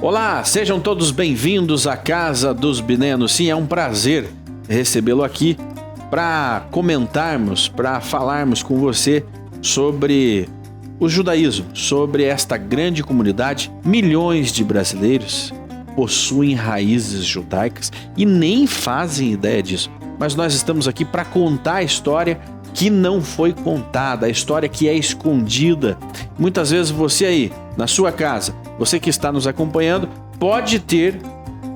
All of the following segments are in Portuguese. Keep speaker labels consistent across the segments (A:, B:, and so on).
A: Olá, sejam todos bem-vindos à Casa dos Binenos. Sim, é um prazer recebê-lo aqui para comentarmos, para falarmos com você sobre o judaísmo, sobre esta grande comunidade. Milhões de brasileiros possuem raízes judaicas e nem fazem ideia disso. Mas nós estamos aqui para contar a história que não foi contada, a história que é escondida. Muitas vezes você aí, na sua casa, você que está nos acompanhando, pode ter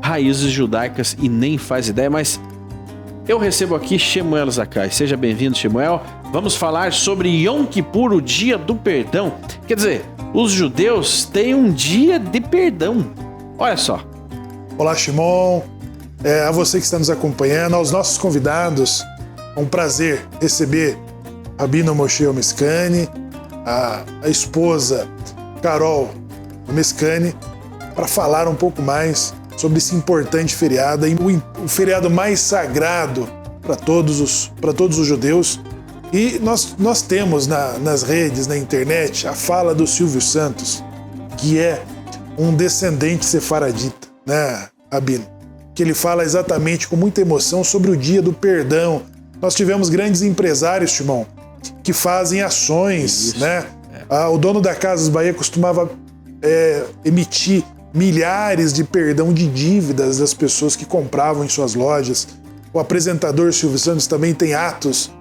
A: raízes judaicas e nem faz ideia, mas eu recebo aqui Shemuel Zakai. Seja bem-vindo, Shemuel. Vamos falar sobre Yom Kippur, o dia do perdão. Quer dizer, os judeus têm um dia de perdão. Olha só.
B: Olá, Shimon. A você que está nos acompanhando, aos nossos convidados, é um prazer receber Rabino Moshe Omeskani, a esposa Carol Omeskani, para falar um pouco mais sobre esse importante feriado, o feriado mais sagrado para todos os judeus. E nós temos nas redes, na internet, a fala do Silvio Santos, que é um descendente sefaradita, né, Rabino? Que ele fala exatamente com muita emoção sobre o dia do perdão. Nós tivemos grandes empresários, Shimon, que fazem ações, né? O dono da Casas Bahia costumava emitir milhares de perdão de dívidas das pessoas que compravam em suas lojas. O apresentador Silvio Santos também tem atos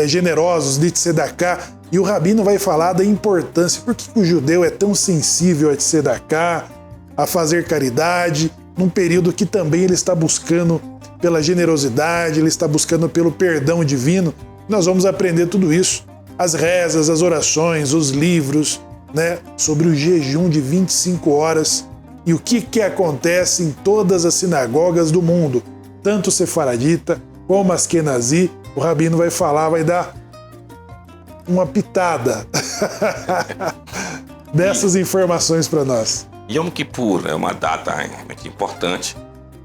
B: generosos de tzedakah. E o Rabino vai falar da importância, por que o judeu é tão sensível a tzedakah, a fazer caridade, num período que também ele está buscando pela generosidade, ele está buscando pelo perdão divino. Nós vamos aprender tudo isso, as rezas, as orações, os livros, né, sobre o jejum de 25 horas e o que acontece em todas as sinagogas do mundo, tanto sefaradita como askenazi. O Rabino vai falar, vai dar uma pitada dessas informações para nós.
C: Yom Kippur é uma data muito importante,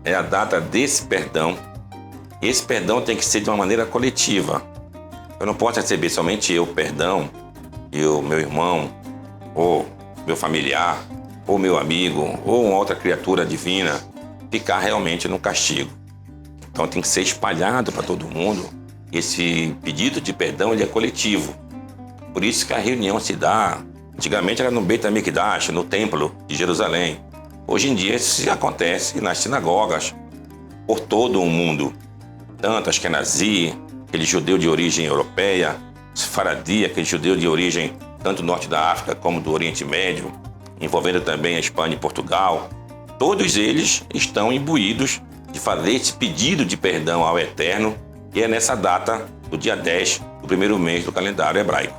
C: é a data desse perdão. Esse perdão tem que ser de uma maneira coletiva. Eu não posso receber somente eu perdão, e o meu irmão, ou meu familiar, ou meu amigo, ou uma outra criatura divina ficar realmente no castigo. Então tem que ser espalhado para todo mundo. Esse pedido de perdão ele é coletivo. Por isso que a reunião se dá. Antigamente era no Beit HaMikdash, no templo de Jerusalém. Hoje em dia isso acontece nas sinagogas por todo o mundo. Tanto Ashkenazi, aquele judeu de origem europeia, Sefaradi, aquele judeu de origem tanto do norte da África como do Oriente Médio, envolvendo também a Espanha e Portugal. Todos eles estão imbuídos de fazer esse pedido de perdão ao Eterno, que é nessa data do dia 10 do primeiro mês do calendário hebraico.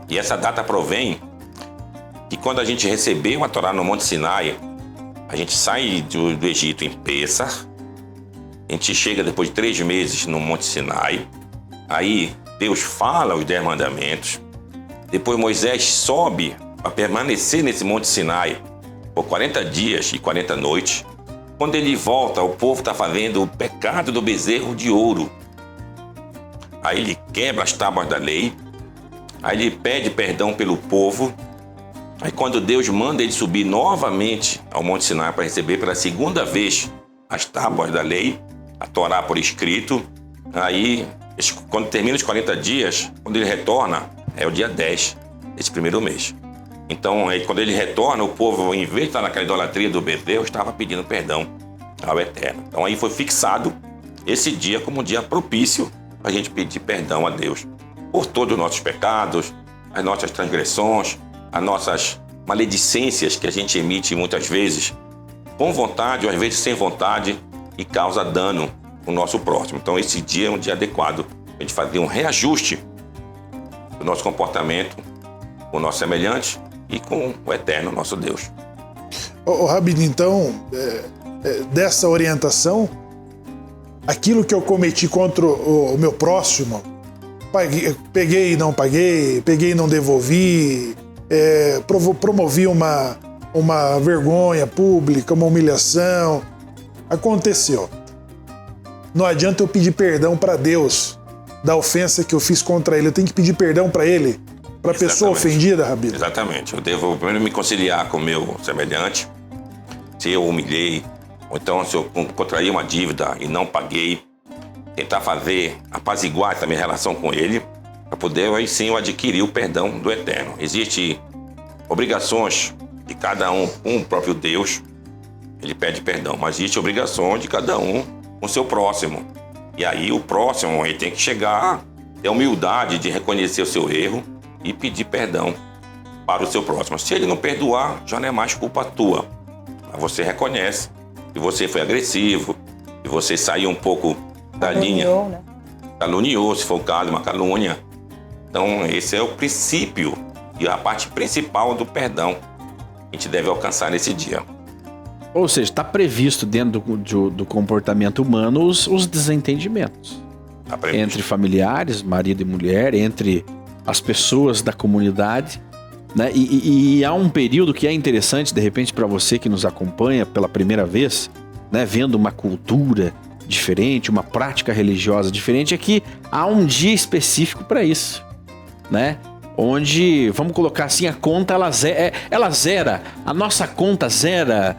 C: E essa data provém que quando a gente recebeu a Torá no Monte Sinai, a gente sai do Egito em Pessah, a gente chega depois de 3 meses no Monte Sinai, aí Deus fala os 10 mandamentos, depois Moisés sobe para permanecer nesse Monte Sinai por 40 dias e 40 noites. Quando ele volta, o povo está fazendo o pecado do bezerro de ouro. Aí ele quebra as tábuas da lei, aí ele pede perdão pelo povo. Aí quando Deus manda ele subir novamente ao Monte Sinai para receber pela segunda vez as tábuas da lei, a Torá por escrito, aí quando termina os 40 dias, quando ele retorna, é o dia 10 desse primeiro mês. Então aí, quando ele retorna, o povo, em vez de estar naquela idolatria do bezerro, estava pedindo perdão ao Eterno. Então aí foi fixado esse dia como um dia propício para a gente pedir perdão a Deus por todos os nossos pecados, as nossas transgressões, as nossas maledicências que a gente emite muitas vezes com vontade ou às vezes sem vontade e causa dano no nosso próximo. Então esse dia é um dia adequado a gente fazer um reajuste do nosso comportamento com o nosso semelhante e com o Eterno, nosso Deus.
B: Rabino, então, dessa orientação, aquilo que eu cometi contra o meu próximo, peguei e não paguei, peguei e não devolvi, promovi uma vergonha pública, uma humilhação, aconteceu. Não adianta eu pedir perdão para Deus da ofensa que eu fiz contra ele, eu tenho que pedir perdão para ele, para a pessoa ofendida, Rabino.
C: Exatamente, eu devo primeiro me conciliar com o meu semelhante, se eu humilhei, ou então se eu contraí uma dívida e não paguei, tentar apaziguar essa minha relação com ele, para poder aí sim eu adquirir o perdão do Eterno. Existem obrigações de cada um com o próprio Deus, ele pede perdão, mas existe obrigação de cada um com o seu próximo. E aí o próximo ele tem que chegar, ter a humildade de reconhecer o seu erro e pedir perdão para o seu próximo. Se ele não perdoar, já não é mais culpa tua. Mas você reconhece que você foi agressivo, que você saiu um pouco da linha.
D: Né?
C: Caluniou, se for o caso, uma calúnia. Então esse é o princípio e a parte principal do perdão que a gente deve alcançar nesse dia.
A: Ou seja, está previsto dentro do comportamento humano os desentendimentos.
C: Tá previsto.
A: Entre familiares, marido e mulher, entre as pessoas da comunidade, né? E há um período que é interessante, de repente, para você que nos acompanha pela primeira vez, né? Vendo uma cultura diferente, uma prática religiosa diferente, é que há um dia específico para isso, né? Onde, vamos colocar assim, a conta ela zera, a nossa conta zera,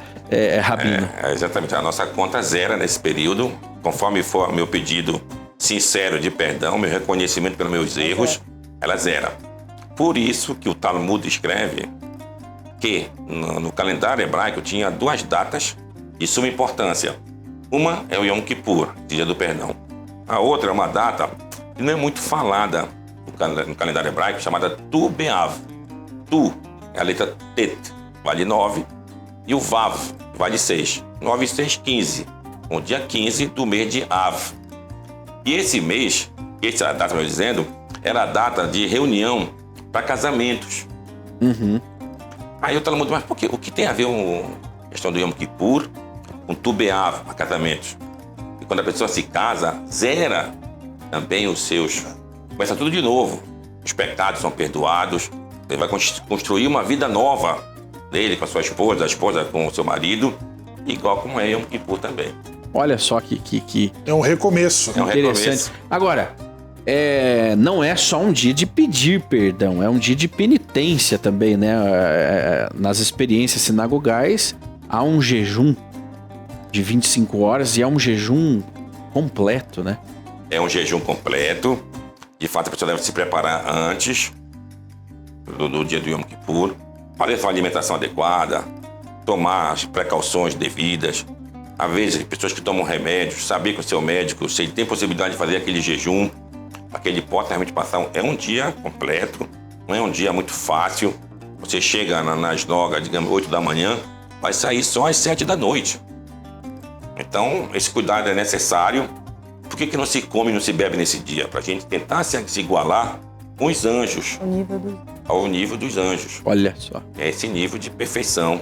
A: Rabino.
C: Exatamente, a nossa conta zera nesse período, conforme for meu pedido sincero de perdão, meu reconhecimento pelos meus erros, ela zera. Por isso que o Talmud escreve que no calendário hebraico tinha 2 datas de suma importância. Uma é o Yom Kippur, dia do perdão. A outra é uma data que não é muito falada no calendário hebraico, chamada Tu Be'av. Tu é a letra Tet, vale 9, e o Vav, vale 6. 9 e 6, 15. O dia 15 do mês de Av. E esse mês, essa data, eu estou dizendo, era a data de reunião para casamentos.
A: Uhum.
C: Aí eu estava mas por quê? O que tem a ver com a questão do Yom Kippur com Tu Be'av, para casamentos? E quando a pessoa se casa, zera também os seus... Começa tudo de novo. Os pecados são perdoados. Ele vai construir uma vida nova dele com a sua esposa, a esposa com o seu marido, igual como é Yom Kippur também.
A: Olha só que
B: É um recomeço.
C: É um
A: interessante.
C: recomeço.
A: Agora, não é só um dia de pedir perdão, é um dia de penitência também, né? Nas experiências sinagogais, há um jejum de 25 horas e é um jejum completo, né?
C: É um jejum completo. De fato, a pessoa deve se preparar antes do dia do Yom Kippur, fazer sua alimentação adequada, tomar as precauções devidas. Às vezes, pessoas que tomam remédios, saber com o seu médico se ele tem possibilidade de fazer aquele jejum, para que ele possa realmente passar. É um dia completo, não é um dia muito fácil. Você chega na esnoga, digamos, 8 da manhã, vai sair só às 7 da noite. Então, esse cuidado é necessário. Por que não se come e não se bebe nesse dia? Para a gente tentar se igualar com os anjos. Ao nível dos anjos.
A: Olha só.
C: É esse nível de perfeição,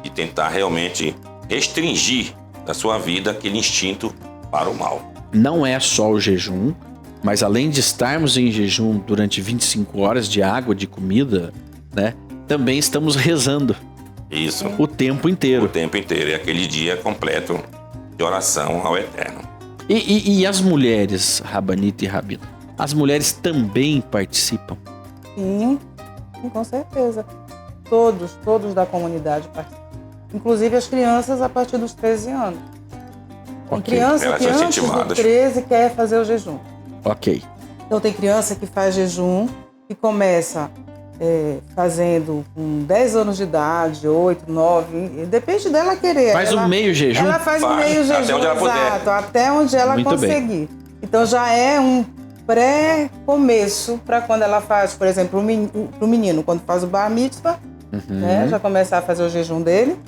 C: de tentar realmente restringir da sua vida aquele instinto para o mal.
A: Não é só o jejum, mas além de estarmos em jejum durante 25 horas de água, de comida, né? Também estamos rezando.
C: Isso.
A: O tempo inteiro.
C: O tempo inteiro. É aquele dia completo de oração ao Eterno.
A: E as mulheres, Rabanita e Rabino, as mulheres também participam?
D: Sim, com certeza. Todos da comunidade participam. Inclusive as crianças a partir dos 13 anos. Tem criança que antes dos 13 quer fazer o jejum.
A: Ok.
D: Então tem criança que faz jejum e começa fazendo com 10 anos de idade, 8, 9, depende dela querer.
A: Faz um meio jejum?
D: Ela faz um meio jejum,
C: até onde ela
D: exato, até onde ela
A: Muito
D: conseguir.
A: bem.
D: Então já é um pré-começo para quando ela faz, por exemplo, pro menino, quando faz o bar mitzvah, né, já começar a fazer o jejum dele.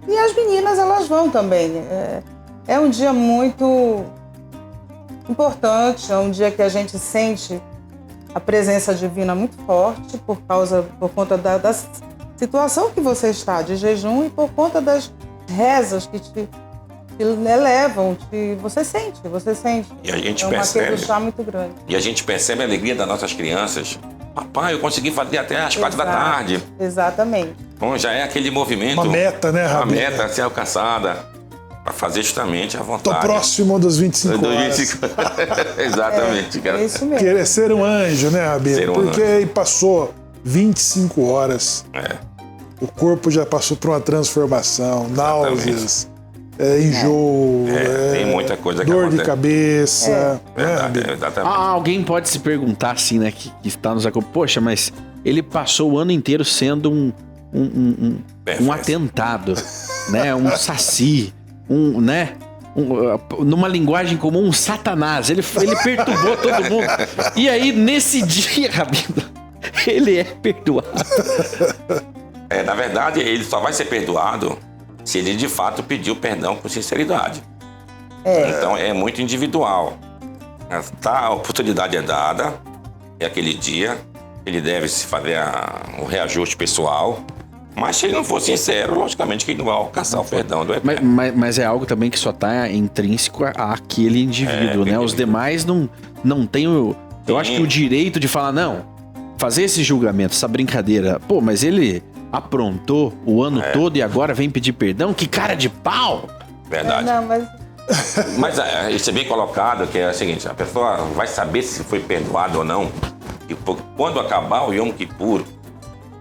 D: E as meninas, elas vão também. É um dia muito importante, é um dia que a gente sente a presença divina muito forte por conta da situação que você está de jejum e por conta das rezas que te elevam, você sente.
C: E a gente
D: é uma
C: percebe.
D: chá muito grande.
C: E a gente percebe a alegria das nossas crianças. Papai, eu consegui fazer até às 4 da tarde.
D: Exatamente.
C: Bom, já é aquele movimento.
B: Uma meta, né, Rabi?
C: Uma meta a ser alcançada. Para fazer justamente a vontade.
B: Tô próximo dos 25 horas.
C: Exatamente, cara.
D: É isso mesmo.
B: Querer ser um anjo, né, Rabi?
C: Ser um
B: Porque aí passou 25 horas. o corpo já passou por uma transformação, náuseas, enjoo,
C: tem muita coisa que
B: dor de
C: acontece.
B: cabeça.
C: Verdade,
B: né?
C: exatamente.
A: Alguém pode se perguntar assim, né, que está nos acompanhando, poxa, mas ele passou o ano inteiro sendo um atentado, né, um saci, né, numa linguagem comum, um satanás. Ele perturbou todo mundo. E aí, nesse dia, Rabino, ele é perdoado.
C: Na verdade, ele só vai ser perdoado se ele de fato pediu perdão com sinceridade. Então é muito individual. A oportunidade é dada, é aquele dia, ele deve se fazer um reajuste pessoal, mas se ele não for sincero, logicamente que ele não vai alcançar o perdão do Eterno.
A: Mas é algo também que só está intrínseco àquele indivíduo, né? Os demais não têm eu acho que o direito de falar, não, fazer esse julgamento, essa brincadeira, pô, mas ele aprontou o ano todo e agora vem pedir perdão? Que cara de pau!
C: Verdade.
D: Não, mas
C: Mas isso é bem colocado, que é o seguinte, a pessoa vai saber se foi perdoado ou não, e quando acabar o Yom Kippur,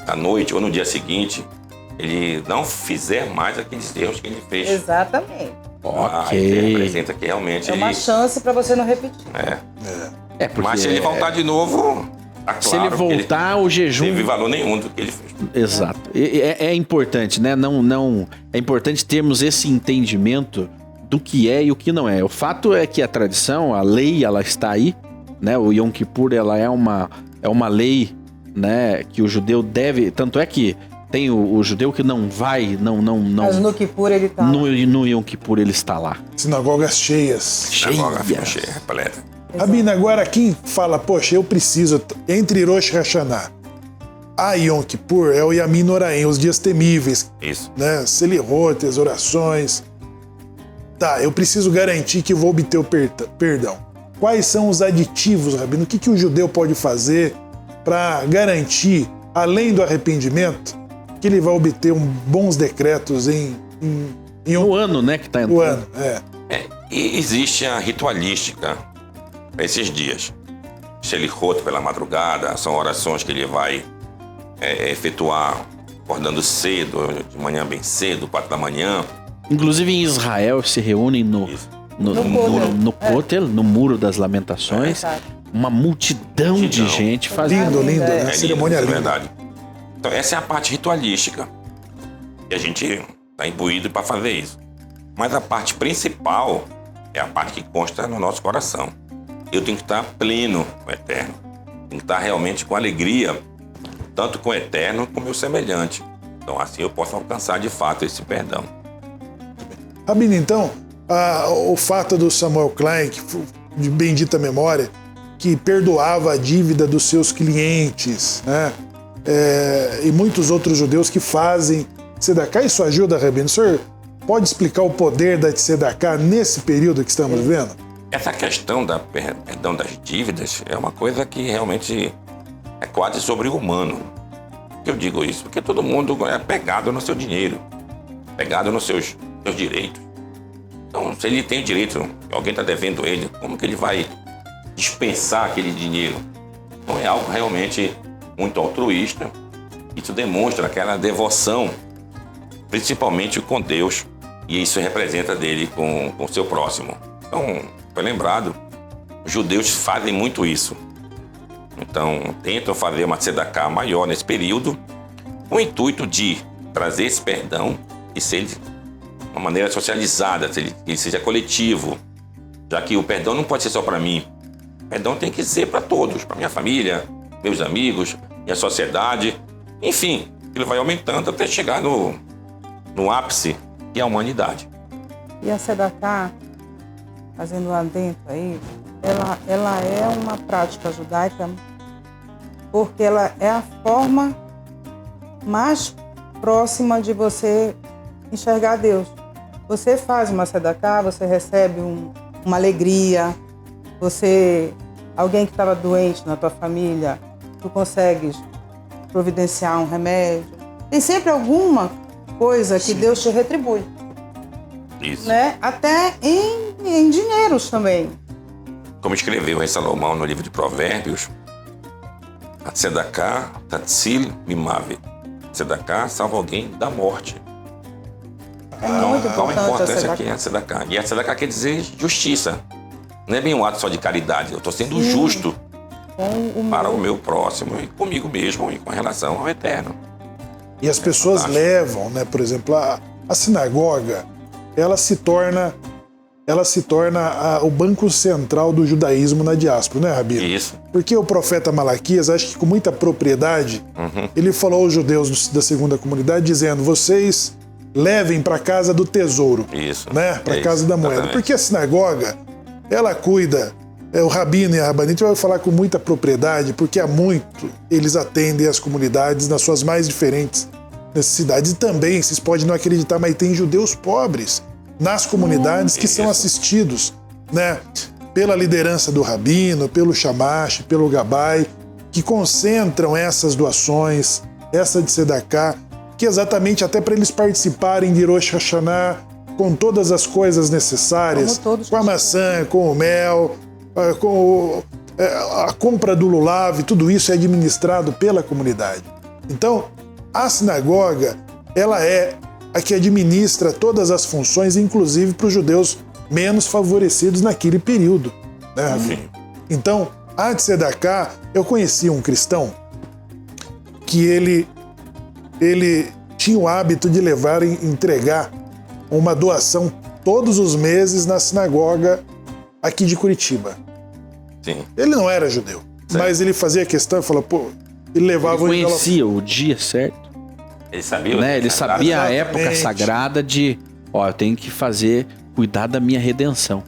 C: à noite ou no dia seguinte, ele não fizer mais aqueles erros que ele fez.
D: exatamente.
C: Ele representa que realmente
D: É uma chance para você não repetir.
A: Porque
C: Mas se ele voltar de novo, tá claro
A: se ele voltar, o jejum...
C: não teve valor nenhum do que ele fez.
A: Exato. É importante, né? Não, é importante termos esse entendimento do que é e o que não é. O fato é que a tradição, a lei, ela está aí, né? O Yom Kippur, ela é uma lei, né? Que o judeu deve... Tanto é que tem o judeu que não vai, não...
D: Mas no Kippur ele tá.
A: No Yom Kippur ele está lá.
B: Sinagogas cheias.
C: Agora ficou cheia, repleta.
B: Rabino, agora quem fala, poxa, eu preciso, entre Rosh Hashanah a Yom Kippur, é o Yamin Noraim, os dias temíveis,
C: Isso.
B: né? Selirot, as orações. Tá, eu preciso garantir que eu vou obter o perdão. Quais são os aditivos, Rabino? O que o judeu pode fazer para garantir, além do arrependimento, que ele vai obter bons decretos em
A: No ano, né, que tá entrando.
B: no ano?
C: E existe a ritualística para esses dias. Selirot pela madrugada, são orações que ele vai efetuar acordando cedo, de manhã bem cedo, 4 da manhã.
A: Inclusive em Israel se reúnem no Kotel, no Muro das Lamentações. Uma multidão de gente fazendo.
B: Lindo, né?
C: É
B: Cerimônia
C: lindo, é
B: linda.
C: verdade. Então essa é a parte ritualística. E a gente está imbuído para fazer isso. Mas a parte principal é a parte que consta no nosso coração. Eu tenho que estar pleno com o Eterno. Tenho que estar realmente com alegria, tanto com o Eterno como com o meu semelhante. Então assim eu posso alcançar de fato esse perdão.
B: Rabino, então, o fato do Samuel Klein, que foi de bendita memória, que perdoava a dívida dos seus clientes, né? E muitos outros judeus que fazem tzedakah, isso ajuda, Rabino? O senhor pode explicar o poder da tzedakah nesse período que estamos vivendo?
C: Essa questão da perdão das dívidas é uma coisa que realmente é quase sobre-humano. Por que eu digo isso? Porque todo mundo é apegado no seu dinheiro, apegado nos seus direitos. Então, se ele tem direito, alguém está devendo ele, como que ele vai dispensar aquele dinheiro? Então é algo realmente muito altruísta. Isso demonstra aquela devoção, principalmente com Deus, e isso representa dele com o seu próximo. Então, foi lembrado, os judeus fazem muito isso. Então, tentam fazer uma tzedakah maior nesse período, com o intuito de trazer esse perdão e ser de uma maneira socializada, que ele seja coletivo, já que o perdão não pode ser só para mim. O perdão tem que ser para todos, para minha família, meus amigos, minha sociedade. Enfim, ele vai aumentando até chegar no ápice, que é a humanidade.
D: E a tzedakah, fazendo um adendo aí, ela é uma prática judaica porque ela é a forma mais próxima de você enxergar Deus. Você faz uma tzedakah, você recebe uma alegria, alguém que estava doente na tua família, tu consegues providenciar um remédio. Tem sempre alguma coisa que Deus te retribui.
C: Isso.
D: Né? Até em dinheiros também.
C: Como escreveu o rei Salomão no livro de Provérbios, a tzedakah tatzil mimavet. Tzedaká salva alguém da morte.
D: É muito
C: Qual a
D: importante
C: importância
D: a
C: que é a Tzedaká? E a Tzedaká quer dizer justiça. Não é bem um ato só de caridade. Eu estou sendo justo para o meu próximo e comigo mesmo e com relação ao eterno.
B: E as pessoas levam, né? Por exemplo, a sinagoga, ela se torna o banco central do judaísmo na diáspora, né, Rabino?
C: Isso.
B: Porque o profeta Malaquias, acho que com muita propriedade, ele falou aos judeus da segunda comunidade, dizendo: vocês levem para casa do tesouro,
C: Isso.
B: né? Para casa
C: isso,
B: da moeda.
C: exatamente.
B: Porque a sinagoga, ela cuida, o rabino e a rabanita vai falar com muita propriedade, porque há muito eles atendem as comunidades nas suas mais diferentes necessidades. E também, vocês podem não acreditar, mas tem judeus pobres nas comunidades que são assistidos, né, pela liderança do rabino, pelo shamash, pelo gabai, que concentram essas doações, essa de Tzedaká, que exatamente até para eles participarem de Rosh Hashanah com todas as coisas necessárias, com a maçã, com o mel, com a compra do lulav, tudo isso é administrado pela comunidade. Então, a sinagoga, ela é a que administra todas as funções, inclusive para os judeus menos favorecidos naquele período, né, Rabino? Então, a Tzedaká, eu conheci um cristão que ele tinha o hábito de levar e entregar uma doação todos os meses na sinagoga aqui de Curitiba.
C: Sim.
B: Ele não era judeu, mas ele fazia questão e falou, pô, ele levava
A: Ele conhecia o dia certo.
C: Ele sabia,
A: Né? Ele sabia a
B: Exatamente.
A: época sagrada de, eu tenho que cuidar da minha redenção.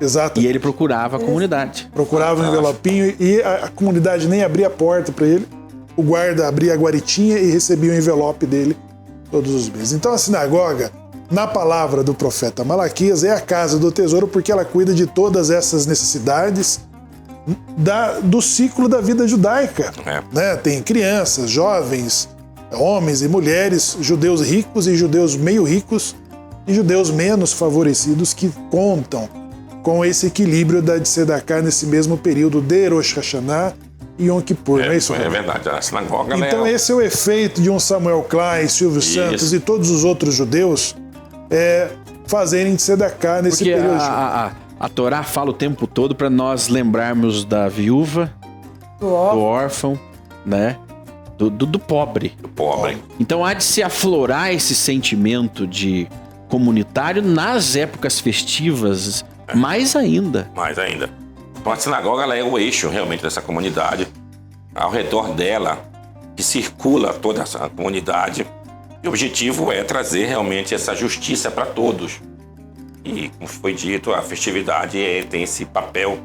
B: Exato.
A: E ele procurava a comunidade.
B: Procurava um envelopinho e a comunidade nem abria a porta para ele. O guarda abria a guaritinha e recebia o envelope dele todos os meses. Então a sinagoga, na palavra do profeta Malaquias, é a casa do tesouro porque ela cuida de todas essas necessidades do ciclo da vida judaica. Né? Tem crianças, jovens, homens e mulheres, judeus ricos e judeus meio ricos e judeus menos favorecidos que contam com esse equilíbrio da Tzedaká nesse mesmo período de Rosh Hashanah e Yom Kippur, não é isso?
C: É verdade, a sinagoga...
B: Então esse é o efeito de um Samuel Klein, Silvio Santos e todos os outros judeus fazerem Tzedaká nesse
A: Porque
B: período.
A: a Torá fala o tempo todo para nós lembrarmos da viúva, do órfão, né? Do pobre.
C: Do pobre.
A: Então há de se aflorar esse sentimento de comunitário nas épocas festivas, mais ainda.
C: Mais ainda. Então a sinagoga ela é o eixo realmente dessa comunidade. Ao redor dela, que circula toda essa comunidade. E o objetivo é trazer realmente essa justiça para todos. E, como foi dito, a festividade tem esse papel,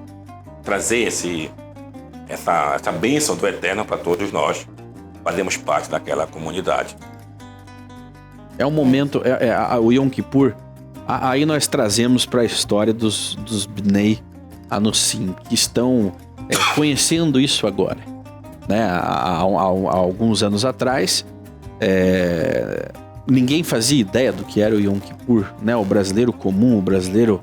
C: trazer essa bênção do Eterno para todos nós. Fazemos parte daquela comunidade.
A: É um momento, o Yom Kippur, aí nós trazemos para a história dos Bnei Anussim, que estão conhecendo isso agora. Né? Há alguns anos atrás, ninguém fazia ideia do que era o Yom Kippur. Né? O brasileiro comum, o brasileiro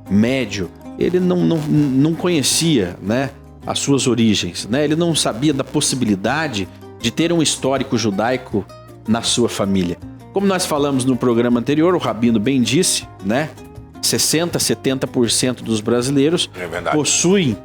A: médio, ele não conhecia, né, as suas origens. Né? Ele não sabia da possibilidade de ter um histórico judaico na sua família. Como nós falamos no programa anterior, o Rabino bem disse, né? 60%, 70% dos brasileiros possuem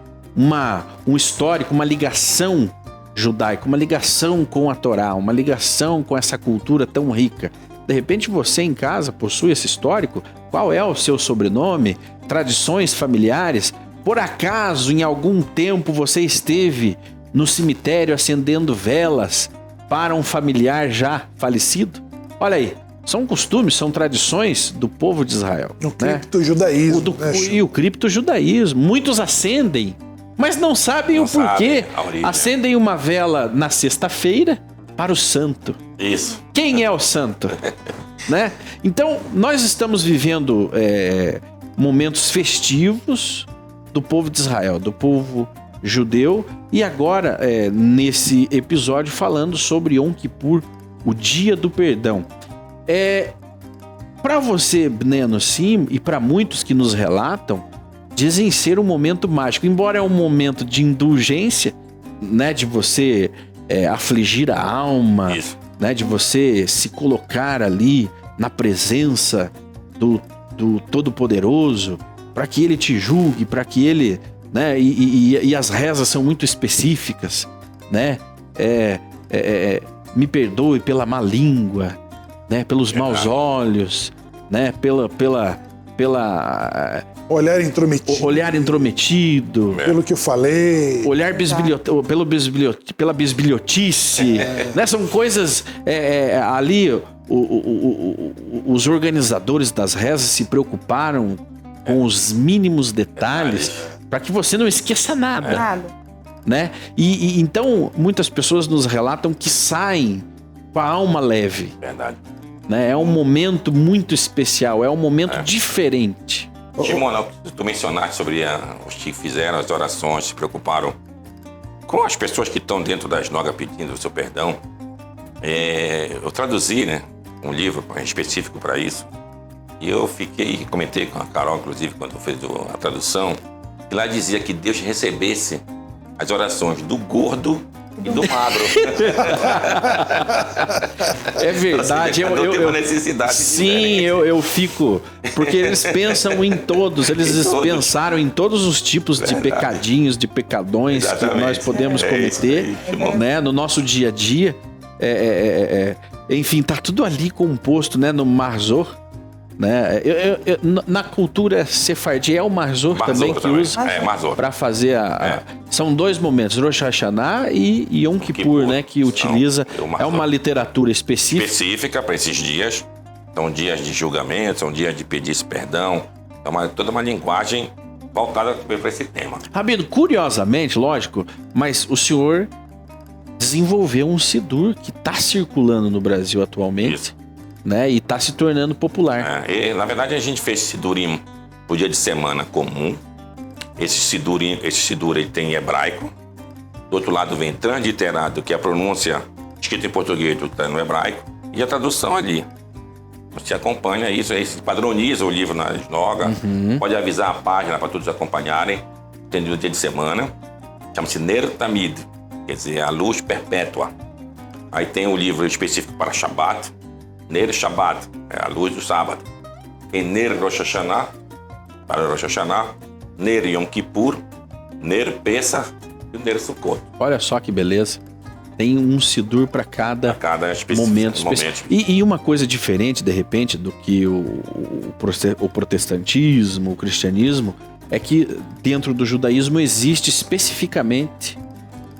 A: um histórico, uma ligação judaica, uma ligação com a Torá, uma ligação com essa cultura tão rica. De repente você em casa possui esse histórico? Qual é o seu sobrenome? Tradições familiares? Por acaso, em algum tempo, você esteve no cemitério acendendo velas para um familiar já falecido? Olha aí, são costumes, são tradições do povo de Israel.
B: O criptojudaísmo.
A: E o criptojudaísmo. Muitos acendem, mas não sabem o porquê. Acendem uma vela na sexta-feira para o santo.
C: Isso.
A: Quem é o santo? Né? Então, nós estamos vivendo momentos festivos do povo de Israel, do povo judeu, e agora, nesse episódio, falando sobre Yom Kippur, o dia do perdão. Para você, Bnei Anussim, e para muitos que nos relatam, dizem ser um momento mágico. Embora é um momento de indulgência, né, de você afligir a alma,
C: Isso.
A: né? De você se colocar ali na presença do Todo-Poderoso, para que Ele te julgue, para que Ele, né? E as rezas são muito específicas, né? Me perdoe pela má língua, né? Pelos maus olhos, né? Pela
B: Olhar intrometido.
A: olhar intrometido,
B: Pelo que eu falei.
A: olhar pela bisbilhotice, né? São coisas ali os organizadores das rezas se preocuparam com os mínimos detalhes para que você não esqueça nada, né? E então muitas pessoas nos relatam que saem com a alma leve,
C: Verdade.
A: né? É um momento muito especial, é um momento diferente.
C: Shimon, tu mencionaste sobre os que fizeram as orações, se preocuparam com as pessoas que estão dentro da sinagoga pedindo o seu perdão. Eu traduzi, né, um livro específico para isso. E eu comentei com a Carol, inclusive, quando fez a tradução, que lá dizia que Deus recebesse as orações do gordo e do magro.
A: É verdade.
C: Não tem uma necessidade.
A: Sim, eu fico... Porque eles pensam em todos. Eles pensaram em todos os tipos de pecadinhos, de pecadões que nós podemos cometer, né, no nosso dia a dia. Enfim, tá tudo ali composto, né, no Marzor. Né? Na cultura sefardi é o Marzor também que usa para fazer são dois momentos, Rosh Hashanah e Yom Kippur, né, que utiliza, é uma literatura específica
C: para esses dias. São dias de julgamento, são dias de pedir esse perdão, toda uma linguagem voltada para esse tema.
A: Rabino, curiosamente, lógico, mas o senhor desenvolveu um Sidur que está circulando no Brasil atualmente.
C: Isso.
A: Né, e está se tornando popular.
C: Na verdade, a gente fez Sidurim por dia de semana comum. Esse Sidur ele tem em hebraico. Do outro lado vem transliterado, que é a pronúncia escrita em português está no hebraico. E a tradução ali. Você acompanha isso, aí se padroniza o livro na sinagoga. Pode avisar a página para todos acompanharem. Tem no dia de semana. Chama-se Ner Tamid, quer dizer, a luz perpétua. Aí tem o livro específico para Shabbat. Ner Shabbat, é a luz do sábado. Tem Ner Rosh Hashanah, para Rosh Hashanah. Ner Yom Kippur, Ner Pesach e o Ner Sukkot.
A: Olha só que beleza. Tem um Sidur para cada momento específico. E uma coisa diferente, de repente, do que o protestantismo, o cristianismo, é que dentro do judaísmo existe especificamente,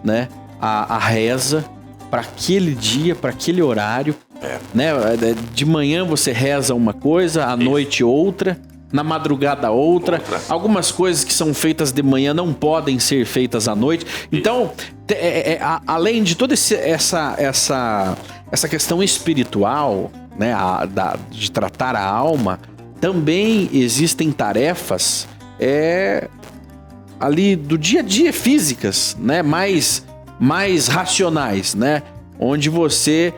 A: né, a reza para aquele dia, para aquele horário. Né? De manhã você reza uma coisa, à noite outra, na madrugada outra. Algumas coisas que são feitas de manhã não podem ser feitas à noite. Então, além de toda essa questão espiritual, né, de tratar a alma, também existem tarefas ali do dia a dia, físicas, né, mais racionais, né, onde você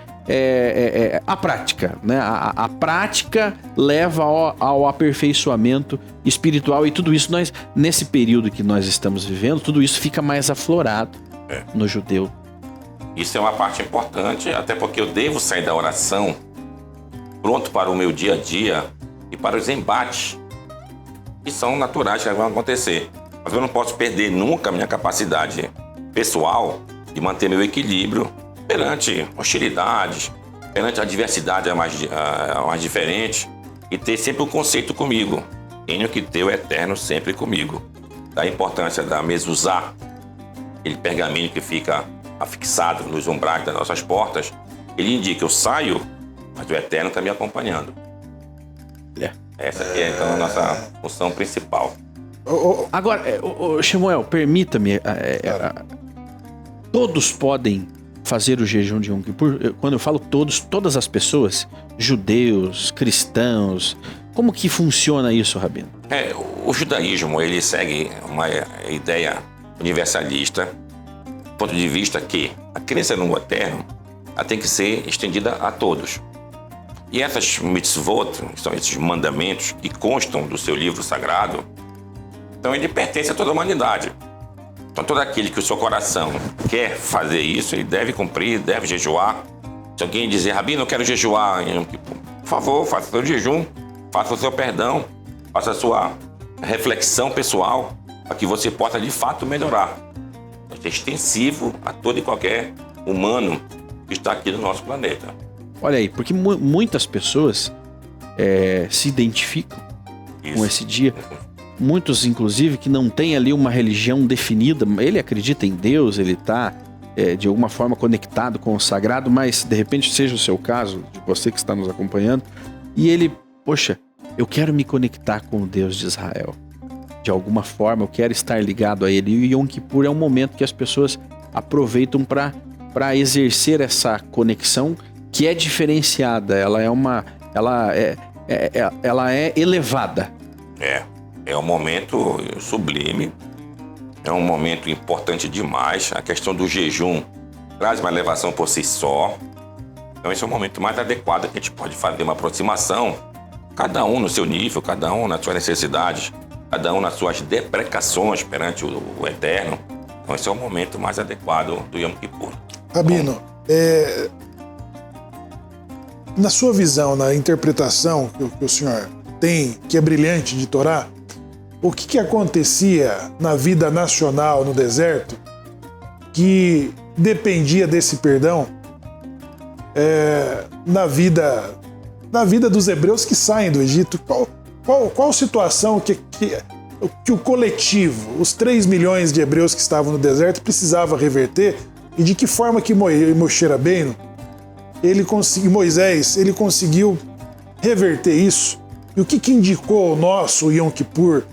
A: a prática, né? A prática leva ao aperfeiçoamento espiritual, e tudo isso nesse período que nós estamos vivendo, tudo isso fica mais aflorado no judeu.
C: Isso é uma parte importante, até porque eu devo sair da oração pronto para o meu dia a dia e para os embates que são naturais, que vão acontecer. Mas eu não posso perder nunca a minha capacidade pessoal de manter meu equilíbrio perante hostilidades, perante a diversidade mais diferente, e ter sempre um conceito comigo. Tenho que ter o eterno sempre comigo. Da importância da mezuzá, aquele pergaminho que fica afixado nos umbrais das nossas portas, ele indica: eu saio, mas o eterno está me acompanhando. Essa aqui é então a nossa função principal.
A: Agora, Shemuel, permita-me, todos podem fazer o jejum de Yom Kippur? Quando eu falo todos, todas as pessoas, judeus, cristãos, como que funciona isso, Rabino?
C: O judaísmo, ele segue uma ideia universalista, do ponto de vista que a crença no eterno ela tem que ser estendida a todos. E essas mitzvot, que são esses mandamentos que constam do seu livro sagrado, então ele pertence a toda a humanidade. Então todo aquele que o seu coração quer fazer isso, ele deve cumprir, deve jejuar. Se alguém dizer, Rabino, eu quero jejuar, por favor, faça o seu jejum, faça o seu perdão, faça a sua reflexão pessoal, para que você possa de fato melhorar. Isso é extensivo a todo e qualquer humano que está aqui no nosso planeta.
A: Olha aí, porque muitas pessoas se identificam com esse dia. Muitos, inclusive, que não têm ali uma religião definida. Ele acredita em Deus, ele está de alguma forma conectado com o sagrado, mas de repente seja o seu caso, de você que está nos acompanhando, e ele, poxa, eu quero me conectar com o Deus de Israel. De alguma forma, eu quero estar ligado a ele. E o Yom Kippur é um momento que as pessoas aproveitam para exercer essa conexão que é diferenciada. Ela é elevada.
C: É um momento sublime, é um momento importante demais. A questão do jejum traz uma elevação por si só. Então esse é o momento mais adequado que a gente pode fazer uma aproximação, cada um no seu nível, cada um nas suas necessidades, cada um nas suas deprecações perante o Eterno. Então esse é o momento mais adequado do Yom Kippur.
B: Rabino, na sua visão, na interpretação que o senhor tem, que é brilhante de Torá, o que acontecia na vida nacional no deserto que dependia desse perdão na vida dos hebreus que saem do Egito? Qual situação que o coletivo, os 3 milhões de hebreus que estavam no deserto, precisava reverter, e de que forma que Moshe Rabbeinu, Moisés, ele conseguiu reverter isso? E o que indicou o nosso Yom Kippur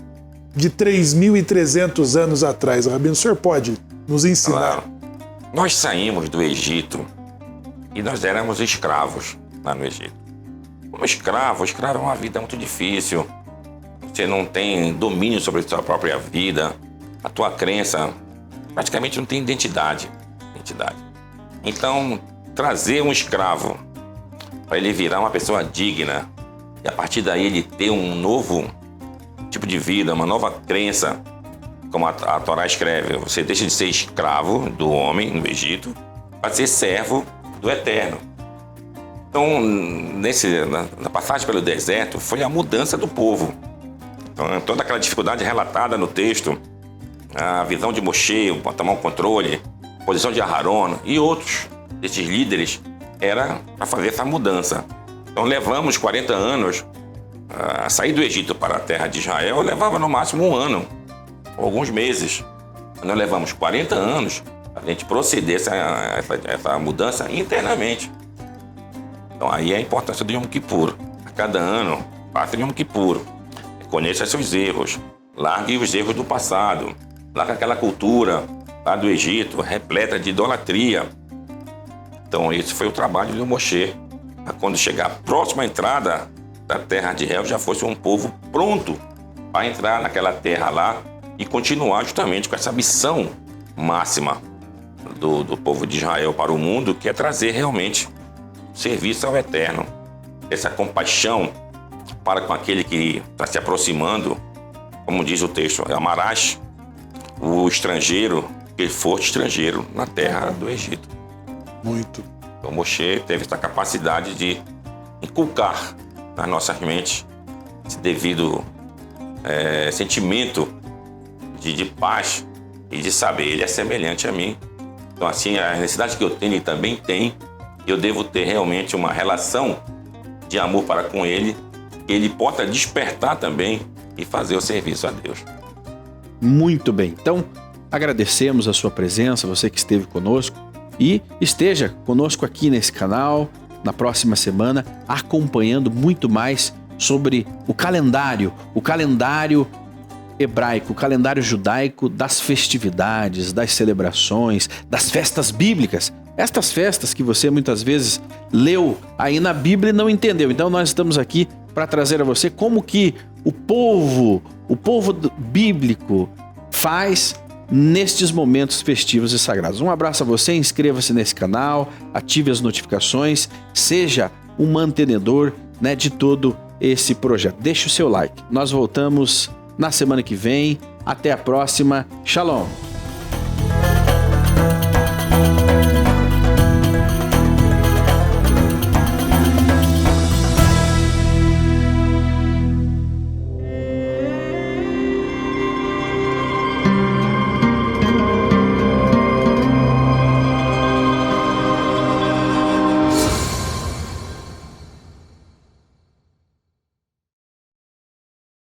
B: de 3.300 anos atrás? Rabino, o senhor pode nos ensinar?
C: Claro. Nós saímos do Egito e nós éramos escravos lá no Egito. Como escravo é uma vida muito difícil. Você não tem domínio sobre a sua própria vida. A tua crença praticamente não tem identidade. Então, trazer um escravo para ele virar uma pessoa digna e a partir daí ele ter um novo tipo de vida, uma nova crença, como a Torá escreve, você deixa de ser escravo do homem no Egito para ser servo do Eterno. Então, na passagem pelo deserto, foi a mudança do povo. Então, toda aquela dificuldade relatada no texto, a visão de Moshe, tomar o controle, a posição de Aharon e outros desses líderes, era para fazer essa mudança. Então, levamos 40 anos a sair do Egito para a terra de Israel, levava no máximo 1 ano, ou alguns meses. Nós levamos 40 anos para a gente proceder essa mudança internamente. Então aí é a importância do Yom Kippur. A cada ano, faça Yom Kippur. Conheça seus erros. Largue os erros do passado. Largue aquela cultura lá do Egito, repleta de idolatria. Então esse foi o trabalho de Moshe. Quando chegar próximo à entrada da terra de Israel, já fosse um povo pronto para entrar naquela terra lá e continuar justamente com essa missão máxima do povo de Israel para o mundo, que é trazer realmente serviço ao Eterno. Essa compaixão para com aquele que está se aproximando, como diz o texto, amarás o estrangeiro que for estrangeiro na terra do Egito.
B: Muito.
C: Então Moshe teve essa capacidade de inculcar nas nossas mentes esse devido sentimento de paz e de saber, ele é semelhante a mim. Então assim, a necessidade que eu tenho, ele também tem. Eu devo ter realmente uma relação de amor para com ele, que ele possa despertar também e fazer o serviço a Deus.
A: Muito bem. Então, agradecemos a sua presença, você que esteve conosco, e esteja conosco aqui nesse canal, na próxima semana, acompanhando muito mais sobre o calendário hebraico, o calendário judaico das festividades, das celebrações, das festas bíblicas. Estas festas que você muitas vezes leu aí na Bíblia e não entendeu. Então nós estamos aqui para trazer a você como que o povo bíblico faz nestes momentos festivos e sagrados. Um abraço a você, inscreva-se nesse canal, ative as notificações, seja um mantenedor, de todo esse projeto. Deixe o seu like. Nós voltamos na semana que vem. Até a próxima. Shalom!